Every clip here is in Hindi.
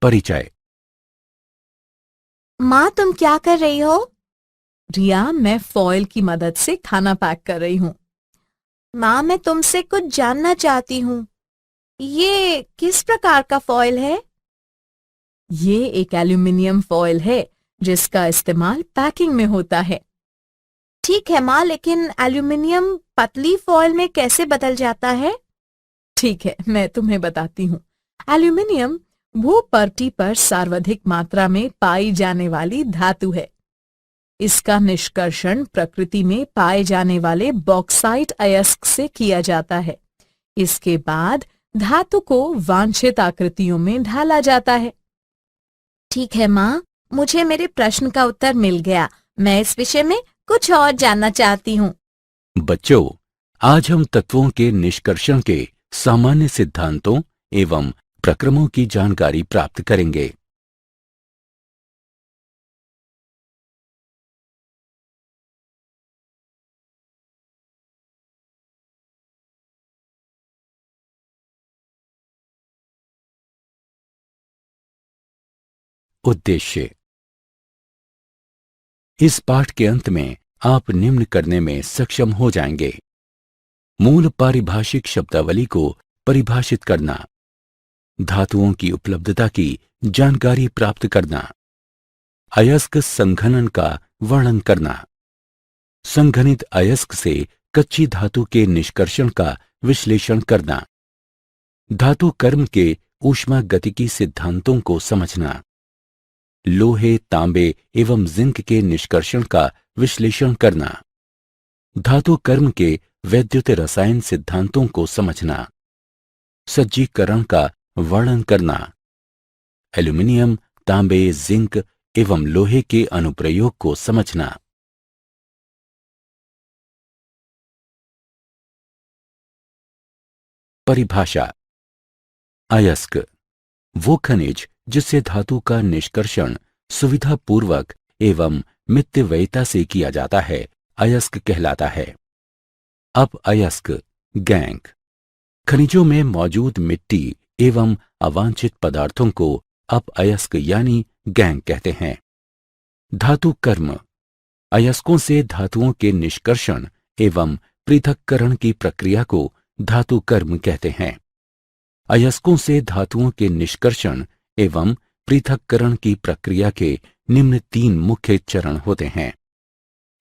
परिचय। माँ, तुम क्या कर रही हो? रिया, मैं फॉयल की मदद से खाना पैक कर रही हूँ। माँ, मैं तुमसे कुछ जानना चाहती हूँ। ये किस प्रकार का फॉयल है? ये एक एल्यूमिनियम फॉयल है जिसका इस्तेमाल पैकिंग में होता है। ठीक है माँ, लेकिन एल्यूमिनियम पतली फॉयल में कैसे बदल जाता है? ठीक है, मैं तुम्हें बताती हूँ। एल्यूमिनियम भूपर्टी पर सर्वाधिक मात्रा में पाई जाने वाली धातु है। इसका निष्कर्षण प्रकृति में पाए जाने वाले बॉक्साइट अयस्क से किया जाता है। इसके बाद धातु को वांछित आकृतियों में ढाला जाता है। ठीक है माँ, मुझे मेरे प्रश्न का उत्तर मिल गया। मैं इस विषय में कुछ और जानना चाहती हूँ। बच्चों, आज हम तत्वों के निष्कर्षण के सामान्य सिद्धांतों एवं प्रक्रमों की जानकारी प्राप्त करेंगे। उद्देश्य। इस पाठ के अंत में आप निम्न करने में सक्षम हो जाएंगे: मूल पारिभाषिक शब्दावली को परिभाषित करना, धातुओं की उपलब्धता की जानकारी प्राप्त करना, अयस्क संघनन का वर्णन करना, संघनित अयस्क से कच्ची धातु के निष्कर्षण का विश्लेषण करना, धातु कर्म के ऊष्मागतिकी सिद्धांतों को समझना, लोहे, तांबे एवं जिंक के निष्कर्षण का विश्लेषण करना, धातु कर्म के वैद्युत रसायन सिद्धांतों को समझना, सज्जीकरण का वर्णन करना, एल्यूमिनियम, तांबे, जिंक एवं लोहे के अनुप्रयोग को समझना। परिभाषा। अयस्क वो खनिज जिससे धातु का निष्कर्षण सुविधापूर्वक एवं मितव्ययिता से किया जाता है, अयस्क कहलाता है। अपअयस्क गैंग खनिजों में मौजूद मिट्टी एवं अवांछित पदार्थों को अपअयस्क यानी गैंग कहते हैं। धातु कर्म अयस्कों से धातुओं के निष्कर्षण एवं पृथक्करण की प्रक्रिया को धातु कर्म कहते हैं। अयस्कों से धातुओं के निष्कर्षण एवं पृथक्करण की प्रक्रिया के निम्न 3 मुख्य चरण होते हैं: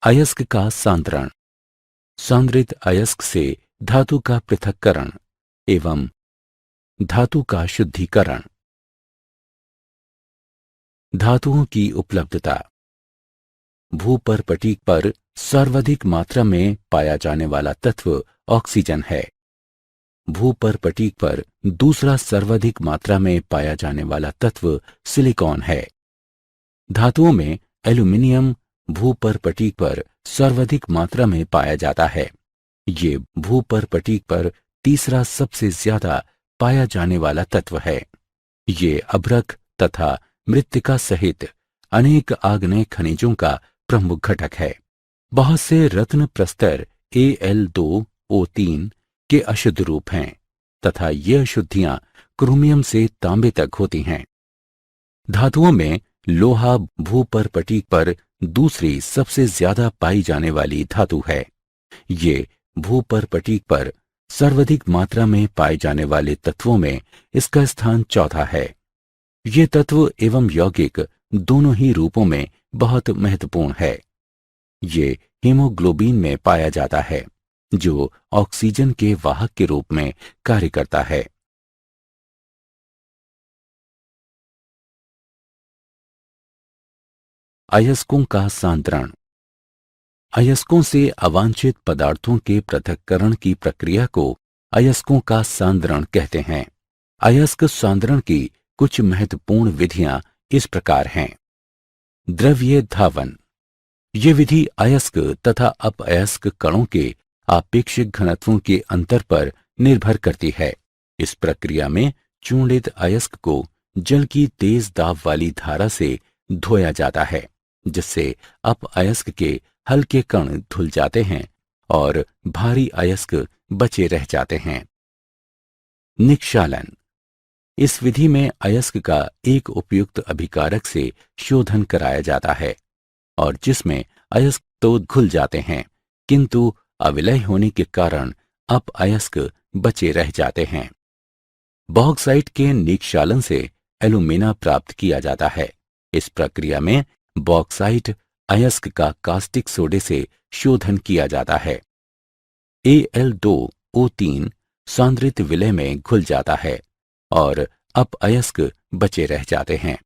अयस्क का सांद्रण, सांद्रित अयस्क से धातु का पृथक्करण एवं धातु का शुद्धिकरण। धातुओं की उपलब्धता। भूपर्पटी पर सर्वाधिक मात्रा में पाया जाने वाला तत्व ऑक्सीजन है। भूपर्पटी पर दूसरा सर्वाधिक मात्रा में पाया जाने वाला तत्व सिलिकॉन है। धातुओं में एल्यूमिनियम भूपर्पटी पर सर्वाधिक मात्रा में पाया जाता है। ये भूपर्पटी पर तीसरा सबसे ज्यादा पाया जाने वाला तत्व है। ये अभ्रक तथा मृत्तिका सहित अनेक आग्नेय खनिजों का प्रमुख घटक है। बहुत से रत्न प्रस्तर Al2O3 के अशुद्ध रूप हैं तथा ये अशुद्धियां क्रोमियम से तांबे तक होती हैं। धातुओं में लोहा भूपर्पटी पर दूसरी सबसे ज्यादा पाई जाने वाली धातु है। ये भूपर्पटी पर सर्वाधिक मात्रा में पाए जाने वाले तत्वों में इसका स्थान चौथा है। ये तत्व एवं यौगिक दोनों ही रूपों में बहुत महत्वपूर्ण है। ये हीमोग्लोबिन में पाया जाता है जो ऑक्सीजन के वाहक के रूप में कार्य करता है। अयस्कों का सांद्रण। अयस्कों से अवांछित पदार्थों के पृथक्करण की प्रक्रिया को अयस्कों का सांद्रण कहते हैं। अयस्क सांद्रण की कुछ महत्वपूर्ण विधियां इस प्रकार हैं: द्रव्य धावन। ये विधि अयस्क तथा अपअयस्क कणों के आपेक्षिक घनत्वों के अंतर पर निर्भर करती है। इस प्रक्रिया में चूर्णित अयस्क को जल की तेज दाब वाली धारा से धोया जाता है, जिससे अपअयस्क के हल्के कण धुल जाते हैं और भारी अयस्क बचे रह जाते हैं। निक्षालन। इस विधि में अयस्क का एक उपयुक्त अभिकारक से शोधन कराया जाता है और जिसमें अयस्क तो घुल जाते हैं किंतु अविलय होने के कारण अपअयस्क बचे रह जाते हैं। बॉक्साइट के निक्षालन से एल्यूमिना प्राप्त किया जाता है। इस प्रक्रिया में बॉक्साइट अयस्क का कास्टिक सोडे से शोधन किया जाता है। Al2O3 सांद्रित विलय में घुल जाता है और अपअयस्क बचे रह जाते हैं।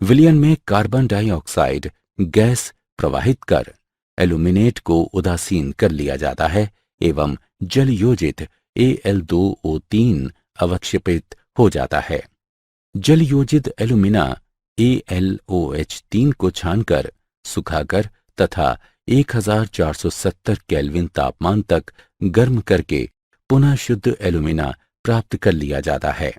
विलयन में कार्बन डाइऑक्साइड गैस प्रवाहित कर एल्यूमिनेट को उदासीन कर लिया जाता है एवं जल योजित Al2O3 अवक्षेपित हो जाता है। जल योजित एल्यूमिना AlOH3 को छानकर सुखाकर तथा 1470 केल्विन तापमान तक गर्म करके पुनः शुद्ध एल्यूमिना प्राप्त कर लिया जाता है।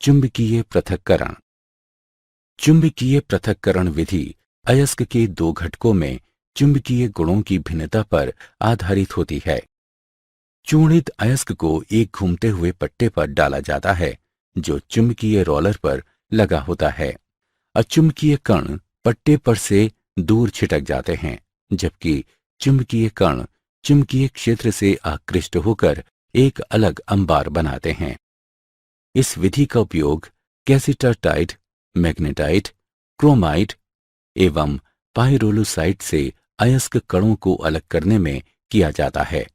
चुंबकीय पृथक्करण। चुंबकीय पृथक्करण विधि अयस्क के दो घटकों में चुंबकीय गुणों की भिन्नता पर आधारित होती है। चूर्णित अयस्क को एक घूमते हुए पट्टे पर डाला जाता है जो चुंबकीय रोलर पर लगा होता है। अचुंबकीय कण पट्टे पर से दूर छिटक जाते हैं जबकि चुंबकीय कण चुंबकीय क्षेत्र से आकृष्ट होकर एक अलग अंबार बनाते हैं। इस विधि का उपयोग कैसिटरटाइट, मैग्नेटाइट, क्रोमाइट एवं पाइरोलुसाइट से अयस्क कणों को अलग करने में किया जाता है।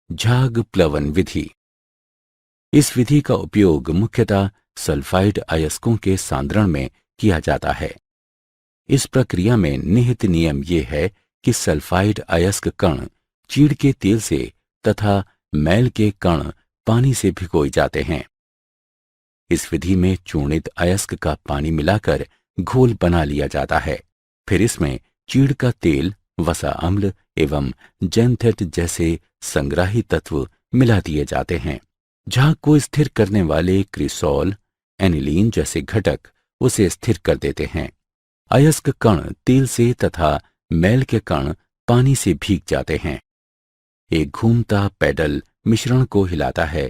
झाग प्लवन विधि। इस विधि का उपयोग मुख्यतः सल्फाइड अयस्कों के सांद्रण में किया जाता है। इस प्रक्रिया में निहित नियम ये है कि सल्फाइड अयस्क कण चीड़ के तेल से तथा मैल के कण पानी से भिगोए जाते हैं। इस विधि में चूर्णित अयस्क का पानी मिलाकर घोल बना लिया जाता है। फिर इसमें चीड़ का तेल, वसा अम्ल एवं जेंथेट जैसे संग्राही तत्व मिला दिए जाते हैं। झाग को स्थिर करने वाले क्रिसॉल, एनिलीन जैसे घटक उसे स्थिर कर देते हैं। अयस्क कण तेल से तथा मैल के कण पानी से भीग जाते हैं। एक घूमता पैडल मिश्रण को हिलाता है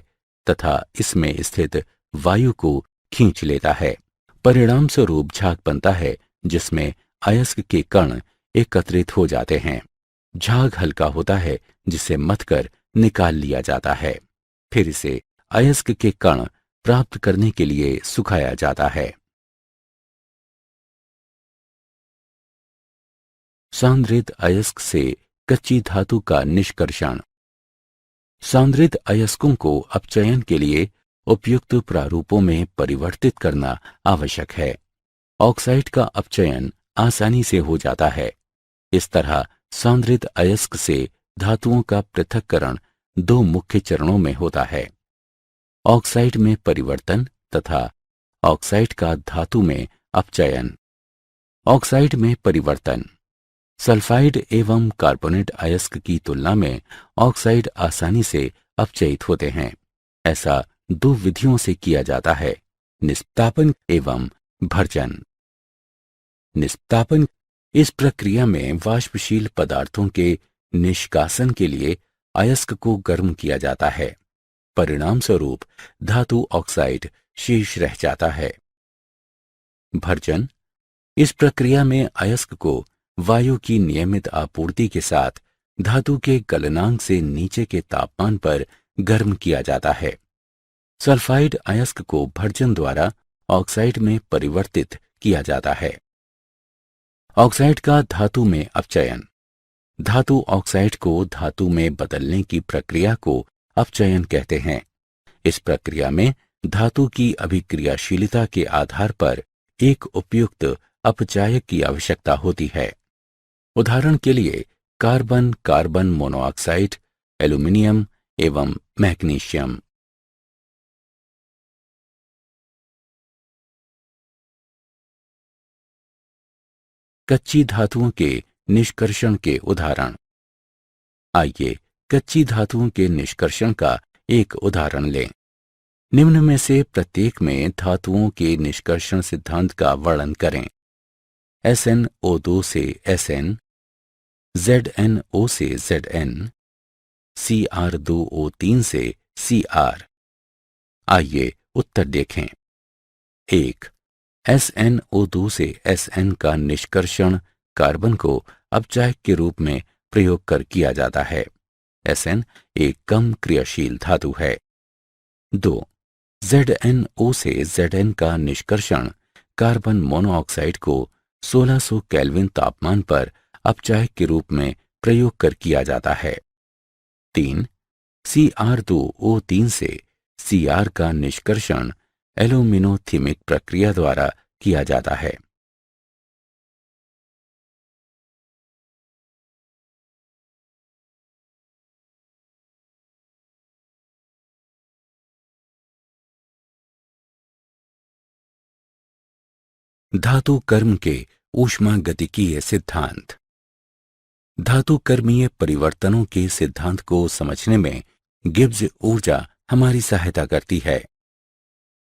तथा इसमें स्थित वायु को खींच लेता है। परिणाम स्वरूप झाग बनता है जिसमें अयस्क के कण एकत्रित हो जाते हैं। झाग हल्का होता है जिसे मथकर निकाल लिया जाता है। फिर इसे अयस्क के कण प्राप्त करने के लिए सुखाया जाता है। सांद्रित अयस्क से कच्ची धातु का निष्कर्षण। सांद्रित अयस्कों को अपचयन के लिए उपयुक्त प्रारूपों में परिवर्तित करना आवश्यक है। ऑक्साइड का अपचयन आसानी से हो जाता है। इस तरह सांद्रित अयस्क से धातुओं का पृथक्करण दो मुख्य चरणों में होता है, ऑक्साइड में परिवर्तन तथा ऑक्साइड का धातु में अपचयन। ऑक्साइड में परिवर्तन। सल्फाइड एवं कार्बोनेट अयस्क की तुलना में ऑक्साइड आसानी से अपचयित होते हैं। ऐसा दो विधियों से किया जाता है, निष्पापन एवं भर्जन। निष्पापन। इस प्रक्रिया में वाष्पशील पदार्थों के निष्कासन के लिए अयस्क को गर्म किया जाता है। परिणाम स्वरूप धातु ऑक्साइड शेष रह जाता है। भर्जन। इस प्रक्रिया में अयस्क को वायु की नियमित आपूर्ति के साथ धातु के गलनांक से नीचे के तापमान पर गर्म किया जाता है। सल्फाइड अयस्क को भर्जन द्वारा ऑक्साइड में परिवर्तित किया जाता है। ऑक्साइड का धातु में अपचयन। धातु ऑक्साइड को धातु में बदलने की प्रक्रिया को अपचयन कहते हैं। इस प्रक्रिया में धातु की अभिक्रियाशीलता के आधार पर एक उपयुक्त अपचायक की आवश्यकता होती है। उदाहरण के लिए कार्बन, कार्बन मोनोऑक्साइड, एल्यूमिनियम एवं मैग्नीशियम। कच्ची धातुओं के निष्कर्षण के उदाहरण। आइए कच्ची धातुओं के निष्कर्षण का एक उदाहरण लें। निम्न में से प्रत्येक में धातुओं के निष्कर्षण सिद्धांत का वर्णन करें। SnO2 से Sn, ZnO से Zn, Cr2O3 से Cr। आइए उत्तर देखें। 1. SnO2 से Sn का निष्कर्षण कार्बन को अपचायक के रूप में प्रयोग कर किया जाता है। Sn एक कम क्रियाशील धातु है। 2. ZnO से Zn का निष्कर्षण कार्बन मोनोऑक्साइड को 1600 केल्विन तापमान पर अपचायक के रूप में प्रयोग कर किया जाता है। 3. Cr2O3 से Cr का निष्कर्षण एल्यूमिनोथिमिक प्रक्रिया द्वारा किया जाता है। धातु कर्म के ऊष्मागतिकीय सिद्धांत। धातु कर्मीय परिवर्तनों के सिद्धांत को समझने में गिब्स ऊर्जा हमारी सहायता करती है।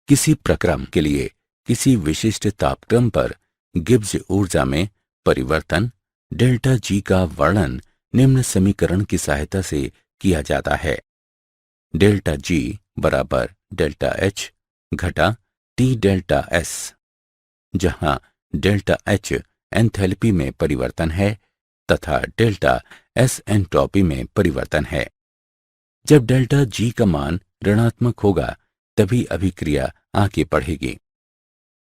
किसी प्रक्रम के लिए किसी विशिष्ट तापक्रम पर गिब्स ऊर्जा में परिवर्तन डेल्टा जी का वर्णन निम्न समीकरण की सहायता से किया जाता है। डेल्टा जी बराबर डेल्टा एच घटा टी डेल्टा एस, जहां डेल्टा एच एंथैल्पी में परिवर्तन है तथा डेल्टा एस एंट्रोपी में परिवर्तन है। जब डेल्टा जी का मान ऋणात्मक होगा तभी अभिक्रिया आगे बढ़ेगी।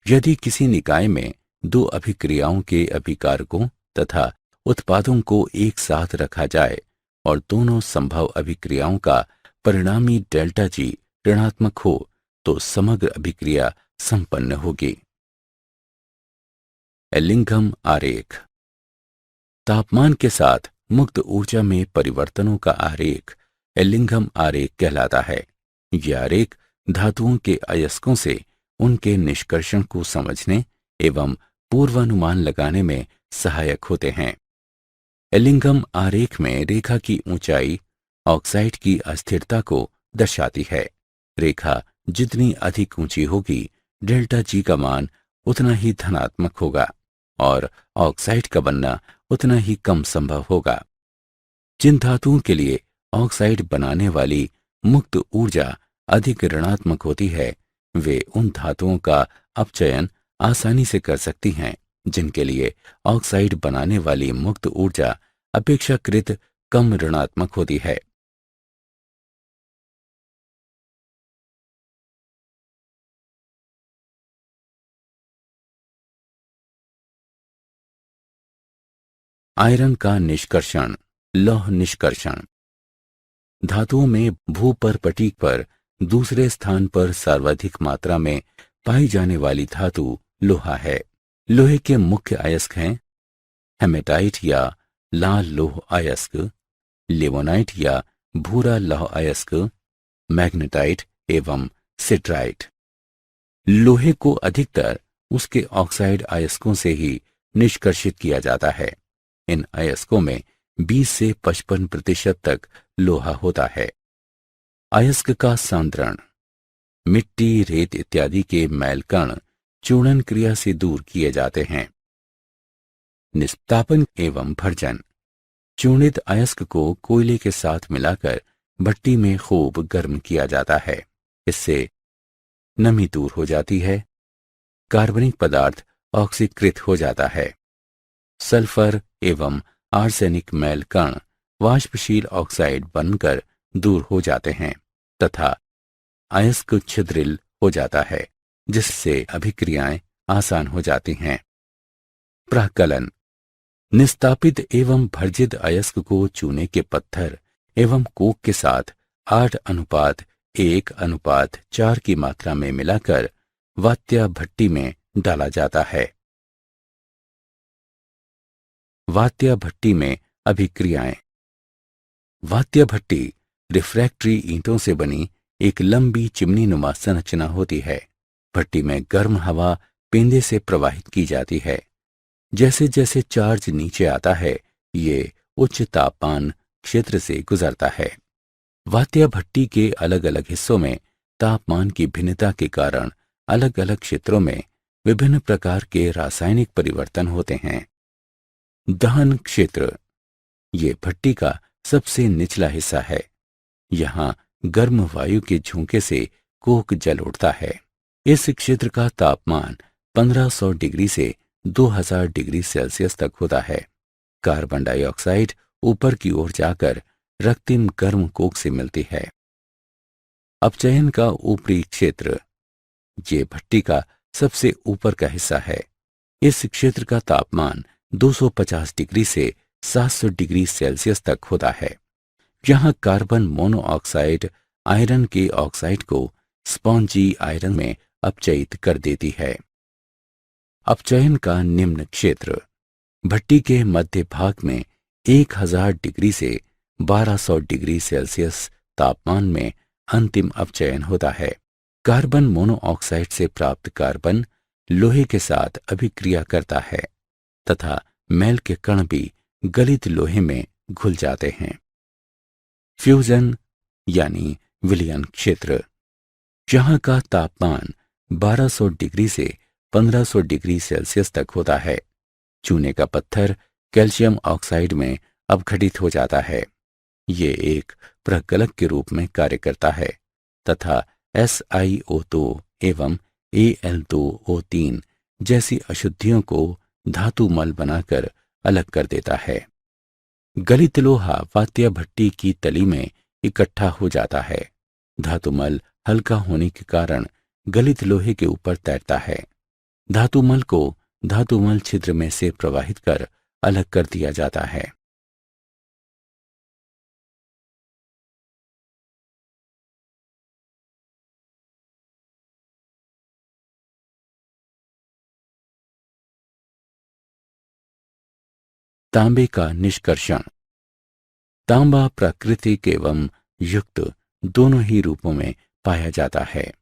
यदि किसी निकाय में दो अभिक्रियाओं के अभिकारकों तथा उत्पादों को एक साथ रखा जाए और दोनों संभव अभिक्रियाओं का परिणामी डेल्टा जी ऋणात्मक हो तो समग्र अभिक्रिया संपन्न होगी। एलिंघम आरेख। तापमान के साथ मुक्त ऊर्जा में परिवर्तनों का आरेख एलिंघम आरेख कहलाता है। यह आरेख धातुओं के अयस्कों से उनके निष्कर्षण को समझने एवं पूर्वानुमान लगाने में सहायक होते हैं। एलिंघम आरेख में रेखा की ऊंचाई ऑक्साइड की अस्थिरता को दर्शाती है। रेखा जितनी अधिक ऊंची होगी डेल्टा जी का मान उतना ही धनात्मक होगा और ऑक्साइड का बनना उतना ही कम संभव होगा। जिन धातुओं के लिए ऑक्साइड बनाने वाली मुक्त ऊर्जा अधिक ऋणात्मक होती है वे उन धातुओं का अपचयन आसानी से कर सकती हैं जिनके लिए ऑक्साइड बनाने वाली मुक्त ऊर्जा अपेक्षाकृत कम ऋणात्मक होती है। आयरन का निष्कर्षण लौह निष्कर्षण। धातुओं में भूपर्पटीक पर दूसरे स्थान पर सर्वाधिक मात्रा में पाई जाने वाली धातु लोहा है। लोहे के मुख्य अयस्क हैं हेमेटाइट या लाल लौह अयस्क, लिवोनाइट या भूरा लौह अयस्क, मैग्नेटाइट एवं सिट्राइट। लोहे को अधिकतर उसके ऑक्साइड अयस्कों से ही निष्कर्षित किया जाता है। इन अयस्कों में 20 से 55% तक लोहा होता है। अयस्क का सांद्रण। मिट्टी, रेत इत्यादि के मैल कण चूर्णन क्रिया से दूर किए जाते हैं। निस्तापन एवं भर्जन। चूर्णित अयस्क को कोयले के साथ मिलाकर भट्टी में खूब गर्म किया जाता है। इससे नमी दूर हो जाती है। कार्बनिक पदार्थ ऑक्सीकृत हो जाता है। सल्फर एवं आर्सेनिक मैल कण वाष्पशील ऑक्साइड बनकर दूर हो जाते हैं तथा अयस्क छिद्रिल हो जाता है जिससे अभिक्रियाएं आसान हो जाती हैं। प्राक्कलन। निस्तापित एवं भर्जित अयस्क को चूने के पत्थर एवं कोक के साथ 8:1:4 की मात्रा में मिलाकर वात्या भट्टी में डाला जाता है। वात्या भट्टी में अभिक्रियाएं। वात्या भट्टी रिफ्रैक्टरी ईंटों से बनी एक लंबी चिमनी नुमा संरचना होती है। भट्टी में गर्म हवा पेंदे से प्रवाहित की जाती है। जैसे जैसे चार्ज नीचे आता है, ये उच्च तापमान क्षेत्र से गुजरता है। वात्या भट्टी के अलग अलग हिस्सों में तापमान की भिन्नता के कारण अलग अलग क्षेत्रों में विभिन्न प्रकार के रासायनिक परिवर्तन होते हैं। दहन क्षेत्र, ये भट्टी का सबसे निचला हिस्सा है। यहाँ गर्म वायु के झोंके से कोक जल उठता है। इस क्षेत्र का तापमान 1500 डिग्री से 2000 डिग्री सेल्सियस तक होता है। कार्बन डाइऑक्साइड ऊपर की ओर जाकर रक्तिम गर्म कोक से मिलती है। अपचयन का ऊपरी क्षेत्र, ये भट्टी का सबसे ऊपर का हिस्सा है। इस क्षेत्र का तापमान 250 डिग्री से 700 डिग्री सेल्सियस तक होता है। यहाँ कार्बन मोनोऑक्साइड आयरन के ऑक्साइड को स्पॉन्जी आयरन में अपचयित कर देती है। अपचयन का निम्न क्षेत्र, भट्टी के मध्य भाग में 1000 डिग्री से 1200 डिग्री सेल्सियस तापमान में अंतिम अपचयन होता है। कार्बन मोनोऑक्साइड से प्राप्त कार्बन लोहे के साथ अभिक्रिया करता है तथा मैल के कण भी गलित लोहे में घुल जाते हैं। फ्यूजन यानी विलयन क्षेत्र, जहाँ का तापमान 1200 डिग्री से 1500 डिग्री सेल्सियस तक होता है। चूने का पत्थर कैल्शियम ऑक्साइड में अपघटित हो जाता है। ये एक प्रगलक के रूप में कार्य करता है तथा SiO2 एवं Al2O3 जैसी अशुद्धियों को धातु मल बनाकर अलग कर देता है। गलित लोहा वात्या भट्टी की तली में इकट्ठा हो जाता है। धातुमल हल्का होने के कारण गलित लोहे के ऊपर तैरता है। धातुमल को धातुमल छिद्र में से प्रवाहित कर अलग कर दिया जाता है। तांबे का निष्कर्षण। तांबा प्राकृतिक एवं युक्त दोनों ही रूपों में पाया जाता है।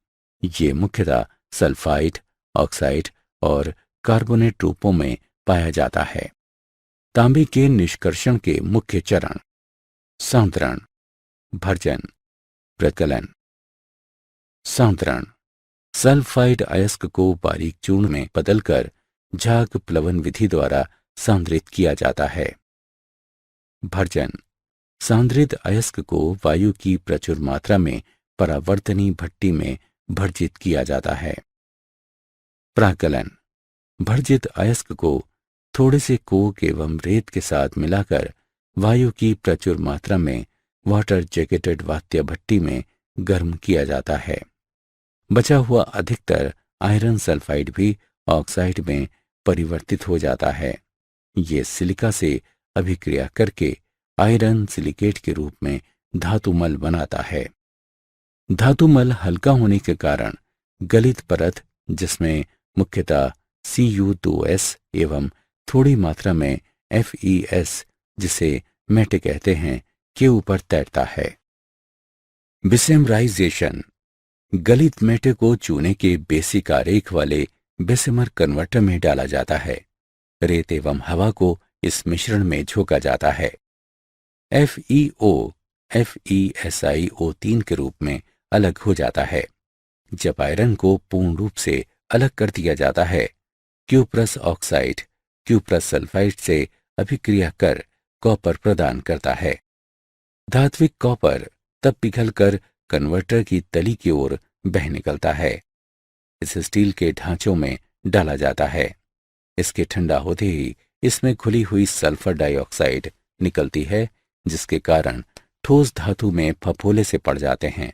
ये मुख्यतः सल्फाइड, ऑक्साइड और कार्बोनेट रूपों में पाया जाता है। तांबे के निष्कर्षण के मुख्य चरण: सांद्रण, भर्जन, प्रकलन। सांद्रण, सल्फाइड अयस्क को बारीक चूर्ण में बदलकर झाग प्लवन विधि द्वारा सांद्रित किया जाता है। भर्जन, सांद्रित अयस्क को वायु की प्रचुर मात्रा में परावर्तनी भट्टी में भर्जित किया जाता है। प्राकलन, भर्जित अयस्क को थोड़े से कोक एवं रेत के साथ मिलाकर वायु की प्रचुर मात्रा में वाटर जैकेटेड वात्या भट्टी में गर्म किया जाता है। बचा हुआ अधिकतर आयरन सल्फाइड भी ऑक्साइड में परिवर्तित हो जाता है। ये सिलिका से अभिक्रिया करके आयरन सिलिकेट के रूप में धातुमल बनाता है। धातुमल हल्का होने के कारण गलित परत, जिसमें मुख्यतः Cu2S एवं थोड़ी मात्रा में FeS, जिसे मेटे कहते हैं, के ऊपर तैरता है। बिसेमराइजेशन, गलित मेटे को चूने के बेसिक आरेख वाले बेसेमर कन्वर्टर में डाला जाता है। रेत एवं हवा को इस मिश्रण में झोंका जाता है। FeO FeSiO3 के रूप में अलग हो जाता है। जब आयरन को पूर्ण रूप से अलग कर दिया जाता है, क्यूप्रस ऑक्साइड क्यूप्रस सल्फाइड से अभिक्रिया कर कॉपर प्रदान करता है। धात्विक कॉपर तब पिघलकर कन्वर्टर की तली की ओर बह निकलता है। इस स्टील के ढांचों में डाला जाता है। इसके ठंडा होते ही इसमें घुली हुई सल्फर डाइऑक्साइड निकलती है, जिसके कारण ठोस धातु में फफोले से पड़ जाते हैं।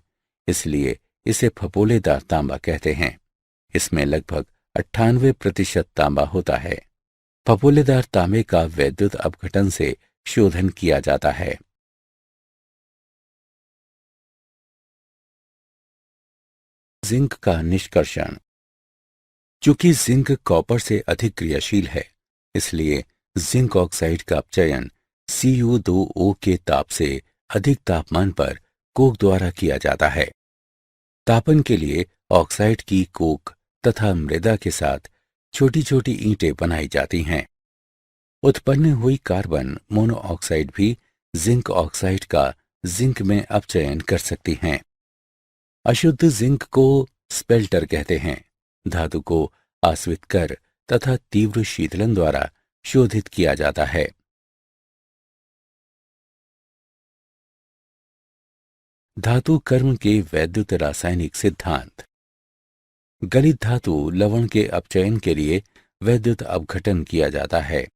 इसलिए इसे फफोलेदार तांबा कहते हैं। इसमें लगभग 98% तांबा होता है। फफोलेदार तांबे का वैद्युत अपघटन से शोधन किया जाता है। जिंक का निष्कर्षण। चूंकि जिंक कॉपर से अधिक क्रियाशील है, इसलिए जिंक ऑक्साइड का अपचयन Cu2O के ताप से अधिक तापमान पर कोक द्वारा किया जाता है। तापन के लिए ऑक्साइड की कोक तथा मृदा के साथ छोटी छोटी ईंटें बनाई जाती हैं। उत्पन्न हुई कार्बन मोनोऑक्साइड भी जिंक ऑक्साइड का जिंक में अपचयन कर सकती हैं। अशुद्ध जिंक को स्पेल्टर कहते हैं। धातु को आस्वित कर तथा तीव्र शीतलन द्वारा शोधित किया जाता है। धातु कर्म के वैद्युत रासायनिक सिद्धांत। गलित धातु लवण के अपचयन के लिए वैद्युत अपघटन किया जाता है।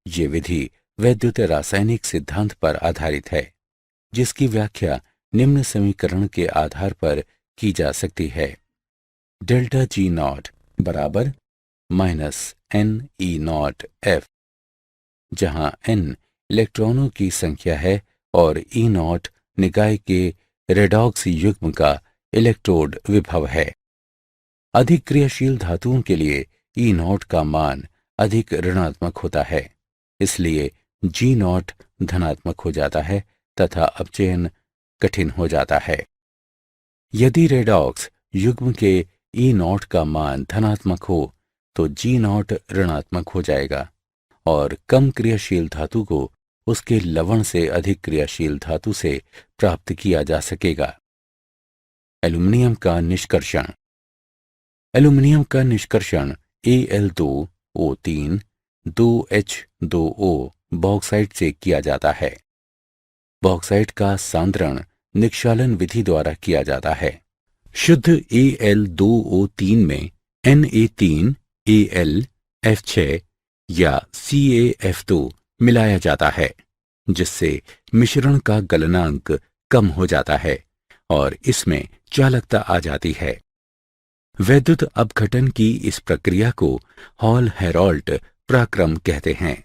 ये विधि वैद्युत रासायनिक सिद्धांत पर आधारित है, जिसकी व्याख्या निम्न समीकरण के आधार पर की जा सकती है। डेल्टा जी नॉट बराबर minus n E not F, जहां n इलेक्ट्रॉनों की संख्या है और ई नॉट निकाय के रेडॉक्स युग्म का इलेक्ट्रोड विभव है। अधिक क्रियाशील धातुओं के लिए ई नॉट का मान अधिक ऋणात्मक होता है, इसलिए जी नॉट धनात्मक हो जाता है तथा अपचयन कठिन हो जाता है। यदि रेडॉक्स युग्म के ई नॉट का मान धनात्मक हो तो जी नॉट ऋणात्मक हो जाएगा और कम क्रियाशील धातु को उसके लवण से अधिक क्रियाशील धातु से प्राप्त किया जा सकेगा। एल्यूमिनियम का निष्कर्षण। एल्यूमिनियम का निष्कर्षण Al2O3 2H2O बॉक्साइट से किया जाता है। बॉक्साइट का सांद्रण निक्षालन विधि द्वारा किया जाता है। शुद्ध Al2O3 में Na3 Al F6 या CaF2 मिलाया जाता है, जिससे मिश्रण का गलनांक कम हो जाता है और इसमें चालकता आ जाती है। वैद्युत अपघटन की इस प्रक्रिया को हॉल हेरॉल्ट पराक्रम कहते हैं।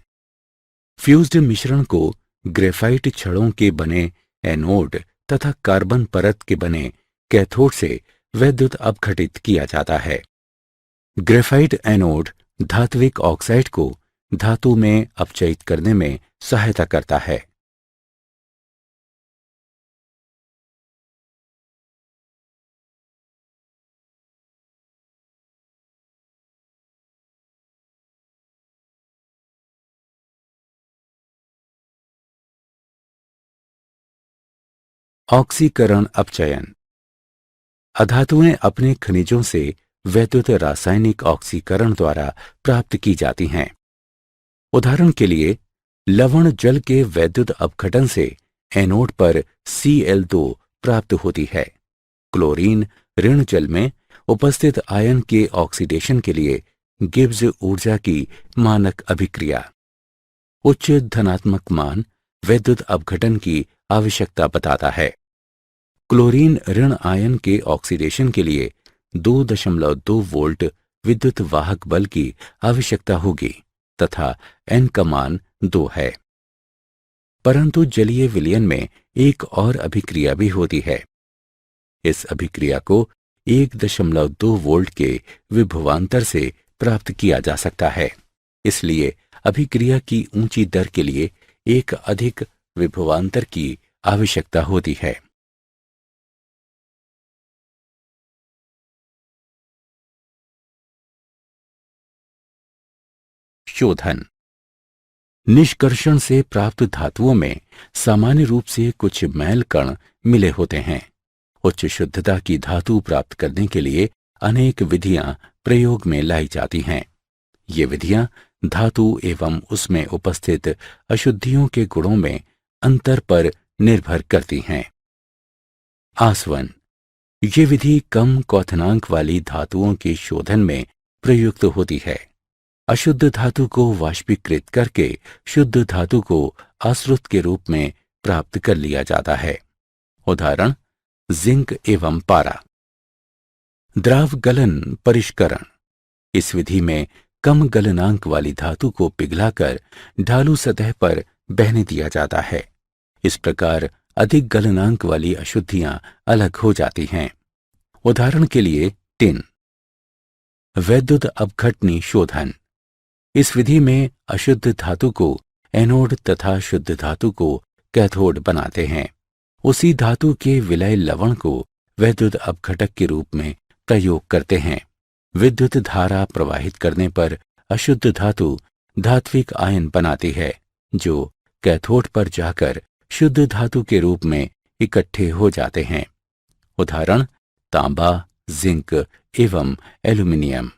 फ्यूज्ड मिश्रण को ग्रेफाइट छड़ों के बने एनोड तथा कार्बन परत के बने कैथोड से वैद्युत अपघटित किया जाता है। ग्रेफाइट एनोड धात्विक ऑक्साइड को धातु में अपचयित करने में सहायता करता है। ऑक्सीकरण अपचयन। अधातुएं अपने खनिजों से वैद्युत रासायनिक ऑक्सीकरण द्वारा प्राप्त की जाती हैं। उदाहरण के लिए लवण जल के वैद्युत अपघटन से एनोड पर Cl2 प्राप्त होती है। क्लोरीन ऋण जल में उपस्थित आयन के ऑक्सीडेशन के लिए गिब्स ऊर्जा की मानक अभिक्रिया। उच्च धनात्मक मान वैद्युत अपघटन की आवश्यकता बताता है। क्लोरीन ऋण आयन के ऑक्सीडेशन के लिए 2.2 वोल्ट विद्युत वाहक बल की आवश्यकता होगी तथा n का मान 2 है। परंतु जलीय विलयन में एक और अभिक्रिया भी होती है। इस अभिक्रिया को 1.2 वोल्ट के विभवांतर से प्राप्त किया जा सकता है। इसलिए अभिक्रिया की ऊंची दर के लिए एक अधिक विभवांतर की आवश्यकता होती है। शोधन। निष्कर्षण से प्राप्त धातुओं में सामान्य रूप से कुछ मैल कण मिले होते हैं। उच्च शुद्धता की धातु प्राप्त करने के लिए अनेक विधियां प्रयोग में लाई जाती हैं। ये विधियां धातु एवं उसमें उपस्थित अशुद्धियों के गुणों में अंतर पर निर्भर करती हैं। आसवन। ये विधि कम क्वथनांक वाली धातुओं के शोधन में प्रयुक्त होती है। अशुद्ध धातु को वाष्पीकृत करके शुद्ध धातु को आश्रुत के रूप में प्राप्त कर लिया जाता है। उदाहरण जिंक एवं पारा। द्राव गलन परिष्करण। इस विधि में कम गलनांक वाली धातु को पिघलाकर ढालू सतह पर बहने दिया जाता है। इस प्रकार अधिक गलनांक वाली अशुद्धियां अलग हो जाती हैं। उदाहरण के लिए टिन। वैद्युत अपघटनी शोधन। इस विधि में अशुद्ध धातु को एनोड तथा शुद्ध धातु को कैथोड बनाते हैं। उसी धातु के विलय लवण को वैद्युत अपघटक के रूप में प्रयोग करते हैं। विद्युत धारा प्रवाहित करने पर अशुद्ध धातु धात्विक आयन बनाती है जो कैथोड पर जाकर शुद्ध धातु के रूप में इकट्ठे हो जाते हैं। उदाहरण तांबा, जिंक एवं एल्यूमीनियम।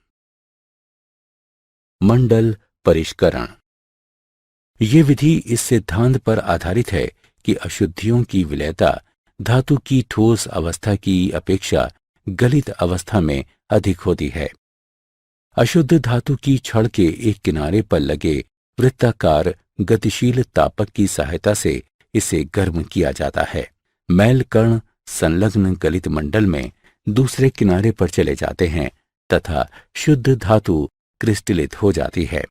मंडल परिष्करण। ये विधि इस सिद्धांत पर आधारित है कि अशुद्धियों की विलयता धातु की ठोस अवस्था की अपेक्षा गलित अवस्था में अधिक होती है। अशुद्ध धातु की छड़ के एक किनारे पर लगे वृत्ताकार गतिशील तापक की सहायता से इसे गर्म किया जाता है। मैल कण संलग्न गलित मंडल में दूसरे किनारे पर चले जाते हैं तथा शुद्ध धातु क्रिस्टलित हो जाती है।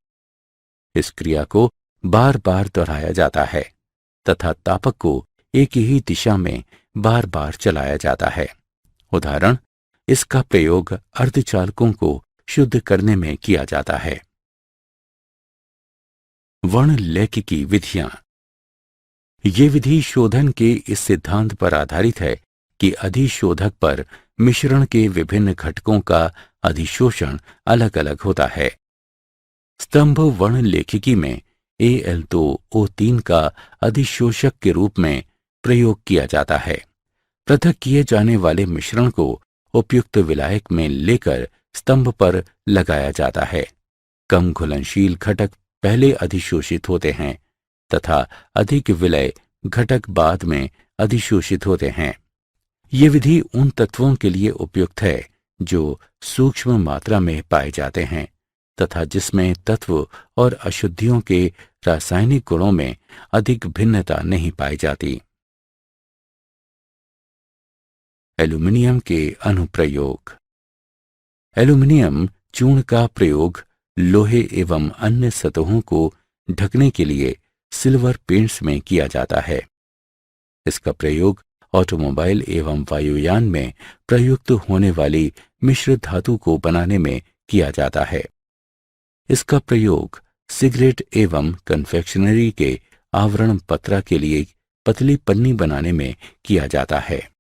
इस क्रिया को बार बार दोहराया जाता है तथा तापक को एक ही दिशा में बार बार चलाया जाता है। उदाहरण, इसका प्रयोग अर्धचालकों को शुद्ध करने में किया जाता है। वर्णलेखिकी विधियां। ये विधि शोधन के इस सिद्धांत पर आधारित है कि अधिशोधक पर मिश्रण के विभिन्न घटकों का अधिशोषण अलग अलग होता है। स्तंभ वर्णलेखिकी में Al2O3 का अधिशोषक के रूप में प्रयोग किया जाता है। पृथक किए जाने वाले मिश्रण को उपयुक्त विलायक में लेकर स्तंभ पर लगाया जाता है। कम घुलनशील घटक पहले अधिशोषित होते हैं तथा अधिक विलय घटक बाद में अधिशोषित होते हैं। ये विधि उन तत्वों के लिए उपयुक्त है जो सूक्ष्म मात्रा में पाए जाते हैं तथा जिसमें तत्व और अशुद्धियों के रासायनिक गुणों में अधिक भिन्नता नहीं पाई जाती। एल्यूमीनियम के अनुप्रयोग। एल्यूमीनियम चूर्ण का प्रयोग लोहे एवं अन्य सतहों को ढकने के लिए सिल्वर पेंट्स में किया जाता है। इसका प्रयोग ऑटोमोबाइल एवं वायुयान में प्रयुक्त होने वाली मिश्र धातु को बनाने में किया जाता है। इसका प्रयोग सिगरेट एवं कन्फेक्शनरी के आवरण पत्रा के लिए पतली पन्नी बनाने में किया जाता है।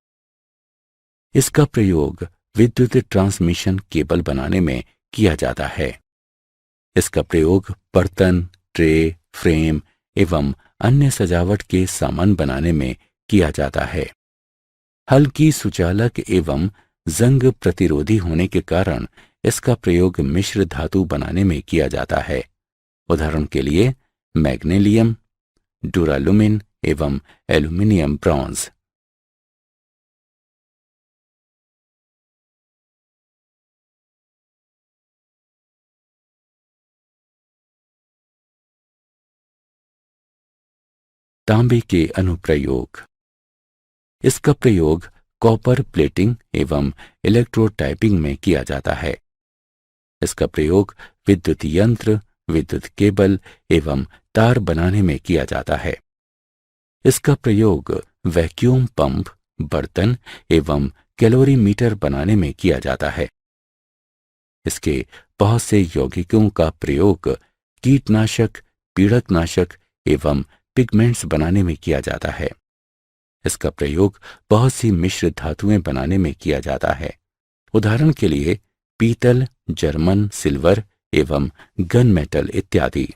इसका प्रयोग विद्युत ट्रांसमिशन केबल बनाने में किया जाता है। इसका प्रयोग बर्तन, ट्रे, फ्रेम एवं अन्य सजावट के सामान बनाने में किया जाता है। हल्की सुचालक एवं जंग प्रतिरोधी होने के कारण इसका प्रयोग मिश्र धातु बनाने में किया जाता है। उदाहरण के लिए मैग्नीशियम, डुरालुमिन एवं एल्यूमीनियम ब्रॉन्ज। तांबे के अनुप्रयोग। इसका प्रयोग कॉपर प्लेटिंग एवं इलेक्ट्रोटाइपिंग में किया जाता है। इसका प्रयोग विद्युत यंत्र, विद्युत केबल एवं तार बनाने में किया जाता है। इसका प्रयोग वैक्यूम पंप, बर्तन एवं कैलोरीमीटर बनाने में किया जाता है। इसके बहुत से यौगिकों का प्रयोग कीटनाशक, पीड़कनाशक एवं पिगमेंट्स बनाने में किया जाता है। इसका प्रयोग बहुत सी मिश्र धातुएं बनाने में किया जाता है। उदाहरण के लिए पीतल, जर्मन सिल्वर एवं गन मेटल इत्यादि।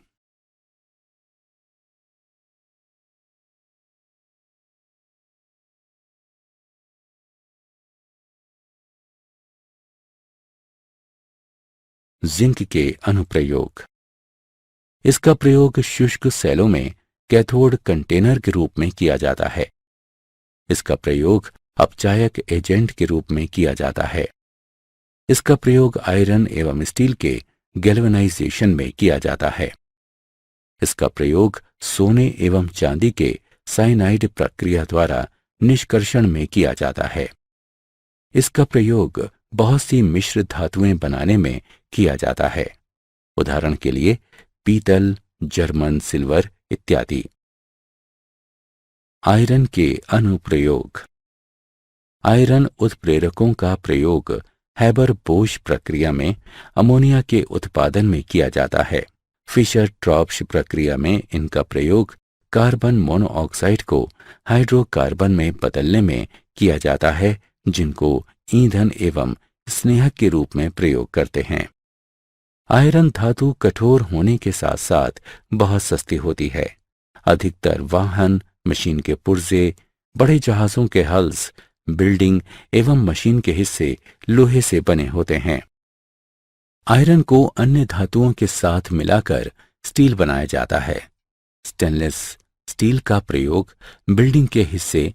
जिंक के अनुप्रयोग। इसका प्रयोग शुष्क सेलों में कैथोड कंटेनर के रूप में किया जाता है। इसका प्रयोग अपचायक एजेंट के रूप में किया जाता है। इसका प्रयोग आयरन एवं स्टील के गैल्वेनाइजेशन में किया जाता है। इसका प्रयोग सोने एवं चांदी के साइनाइड प्रक्रिया द्वारा निष्कर्षण में किया जाता है। इसका प्रयोग बहुत सी मिश्र धातुएं बनाने में किया जाता है। उदाहरण के लिए पीतल, जर्मन सिल्वर इत्यादि। आयरन के अनुप्रयोग। आयरन उत्प्रेरकों का प्रयोग हैबर-बोश प्रक्रिया में अमोनिया के उत्पादन में किया जाता है। फिशर-ट्रॉप्श प्रक्रिया में इनका प्रयोग कार्बन मोनोऑक्साइड को हाइड्रोकार्बन में बदलने में किया जाता है, जिनको ईंधन एवं स्नेहक के रूप में प्रयोग करते हैं। आयरन धातु कठोर होने के साथ साथ बहुत सस्ती होती है। अधिकतर वाहन, मशीन के पुर्जे, बड़े जहाजों के हल्स, बिल्डिंग एवं मशीन के हिस्से लोहे से बने होते हैं। आयरन को अन्य धातुओं के साथ मिलाकर स्टील बनाया जाता है। स्टेनलेस स्टील का प्रयोग बिल्डिंग के हिस्से,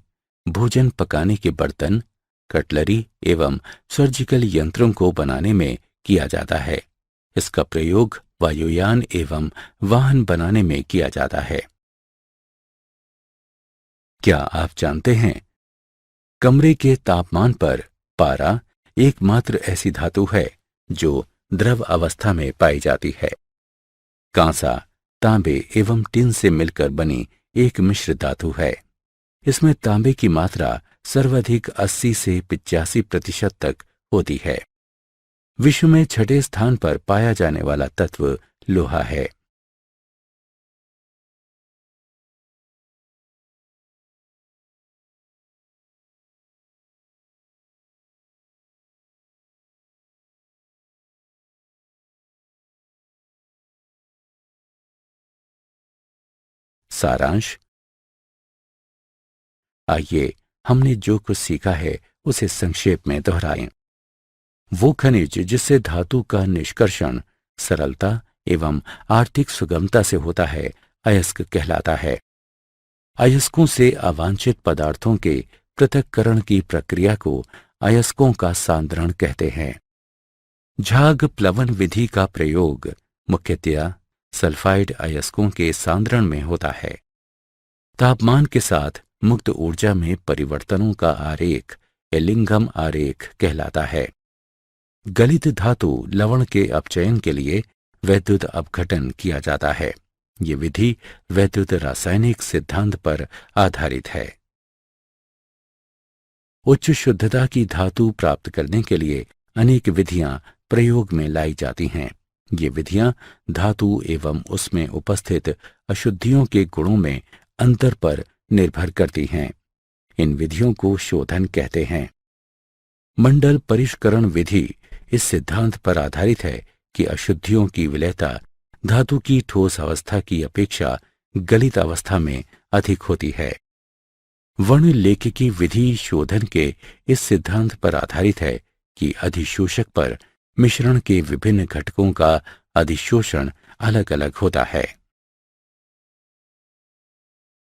भोजन पकाने के बर्तन, कटलरी एवं सर्जिकल यंत्रों को बनाने में किया जाता है। इसका प्रयोग वायुयान एवं वाहन बनाने में किया जाता है। क्या आप जानते हैं, कमरे के तापमान पर पारा एकमात्र ऐसी धातु है जो द्रव अवस्था में पाई जाती है। कांसा, तांबे एवं टिन से मिलकर बनी एक मिश्र धातु है। इसमें तांबे की मात्रा सर्वाधिक 80 से 85% तक होती है। विश्व में 6ठे स्थान पर पाया जाने वाला तत्व लोहा है। सारांश। आइए हमने जो कुछ सीखा है उसे संक्षेप में दोहराएं। वो खनिज जिससे धातु का निष्कर्षण सरलता एवं आर्थिक सुगमता से होता है, अयस्क कहलाता है। अयस्कों से अवांछित पदार्थों के पृथक्करण की प्रक्रिया को अयस्कों का सांद्रण कहते हैं। झाग प्लवन विधि का प्रयोग मुख्यतया सल्फाइड अयस्कों के सांद्रण में होता है। तापमान के साथ मुक्त ऊर्जा में परिवर्तनों का आरेख एलिंघम आरेख कहलाता है। गलित धातु लवण के अपचयन के लिए वैद्युत अपघटन किया जाता है। ये विधि वैद्युत रासायनिक सिद्धांत पर आधारित है। उच्च शुद्धता की धातु प्राप्त करने के लिए अनेक विधियां प्रयोग में लाई जाती हैं। ये विधियां धातु एवं उसमें उपस्थित अशुद्धियों के गुणों में अंतर पर निर्भर करती हैं। इन विधियों को शोधन कहते हैं। मंडल परिष्करण विधि इस सिद्धांत पर आधारित है कि अशुद्धियों की विलयता धातु की ठोस अवस्था की अपेक्षा गलित अवस्था में अधिक होती है। वर्णलेखिकी विधि शोधन के इस सिद्धांत पर आधारित है कि अधिशोषक पर मिश्रण के विभिन्न घटकों का अधिशोषण अलग अलग होता है।